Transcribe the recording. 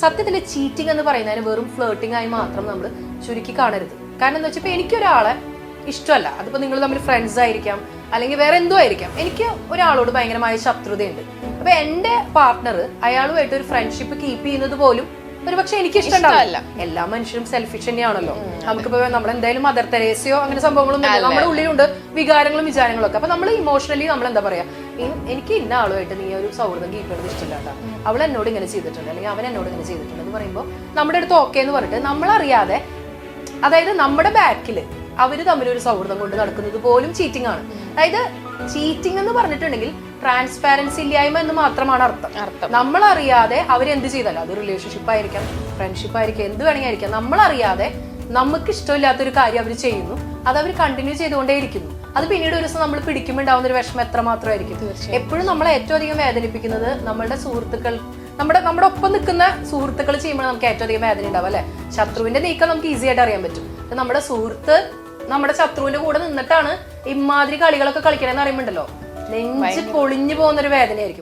സത്യത്തിൽ ചീറ്റിംഗ് എന്ന് പറയുന്നതിന് വെറും ഫ്ലേർട്ടിംഗ് ആയി മാത്രം നമ്മൾ ചുരുക്കി കാണരുത്. കാരണം എന്താ വെച്ചാൽ എനിക്കൊരാളെ ഇഷ്ടമല്ല, അതിപ്പോ നിങ്ങൾ തമ്മിൽ ഫ്രണ്ട്സ് ആയിരിക്കാം അല്ലെങ്കിൽ വേറെ എന്തോ ആയിരിക്കാം, എനിക്ക് ഒരാളോട് ഭയങ്കരമായ ശത്രുതയുണ്ട്. അപ്പൊ എന്റെ പാർട്ട്ണർ അയാളുമായിട്ട് ഒരു ഫ്രണ്ട്ഷിപ്പ് കീപ്പ് ചെയ്യുന്നത് പോലും ഒരു പക്ഷെ എനിക്ക് ഇഷ്ടമുണ്ടാവില്ല. എല്ലാ മനുഷ്യരും സെൽഫിഷ് തന്നെയാണല്ലോ. നമുക്കിപ്പോ നമ്മളെന്തായാലും മദർ തെരേസയോ അങ്ങനെ സംഭവങ്ങളൊന്നും ഇല്ല. നമ്മുടെ ഉള്ളിലുണ്ട് വികാരങ്ങളും വിചാരങ്ങളും ഒക്കെ. അപ്പൊ നമ്മൾ ഇമോഷണലി നമ്മൾ എന്താ പറയാ, എനിക്ക് ഇന്ന ആളുമായിട്ട് നീ ഒരു സൗഹൃദം കീപ്പ് ചെയ്യുന്നത് ഇഷ്ടമില്ല കേട്ടോ, അവൾ എന്നോട് ഇങ്ങനെ ചെയ്തിട്ടുണ്ട് അല്ലെങ്കിൽ അവൻ എന്നോട് ഇങ്ങനെ ചെയ്തിട്ടുണ്ട് എന്ന് പറയുമ്പോൾ നമ്മുടെ അടുത്ത് ഓക്കെ എന്ന് പറഞ്ഞിട്ട് നമ്മളറിയാതെ, അതായത് നമ്മുടെ ബാക്കില് അവര് തമ്മിലൊരു സൗഹൃദം കൊണ്ട് നടക്കുന്നത് പോലും ചീറ്റിംഗ് ആണ്. അതായത് ചീറ്റിംഗ് എന്ന് പറഞ്ഞിട്ടുണ്ടെങ്കിൽ ട്രാൻസ്പാരൻസി ഇല്ലായ്മ എന്ന് മാത്രമാണ് അർത്ഥം. നമ്മളറിയാതെ അവരെന്ത് ചെയ്താലും, അത് റിലേഷൻഷിപ്പ് ആയിരിക്കാം, ഫ്രണ്ട്ഷിപ്പ് ആയിരിക്കാം, എന്ത് വേണമെങ്കിൽ ആയിരിക്കാം, നമ്മളറിയാതെ നമുക്ക് ഇഷ്ടമില്ലാത്തൊരു കാര്യം അവർ ചെയ്യുന്നു, അത് അവർ കണ്ടിന്യൂ ചെയ്തുകൊണ്ടേയിരിക്കുന്നു. അത് പിന്നീട് ഒരു ദിവസം നമ്മൾ പിടിക്കുമ്പോൾ ഉണ്ടാവുന്ന ഒരു വിഷമം എത്ര മാത്രമായിരിക്കും. എപ്പോഴും നമ്മളെ ഏറ്റവും അധികം വേദനിപ്പിക്കുന്നത് നമ്മളുടെ സുഹൃത്തുക്കൾ, നമ്മുടെ ഒപ്പം നിൽക്കുന്ന സുഹൃത്തുക്കൾ ചെയ്യുമ്പോൾ നമുക്ക് ഏറ്റവും അധികം വേദന ഉണ്ടാവും അല്ലെ. ശത്രുവിന്റെ നീക്കം നമുക്ക് ഈസി ആയിട്ട് അറിയാൻ പറ്റും. നമ്മുടെ സുഹൃത്ത് നമ്മുടെ ശത്രുവിന്റെ കൂടെ നിന്നിട്ടാണ് ഇമാതിരി കളികളൊക്കെ കളിക്കണമെന്ന് അറിയുമ്പോണ്ടല്ലോ നെഞ്ച് പൊളിഞ്ഞു പോകുന്നൊരു വേദനയായിരിക്കും.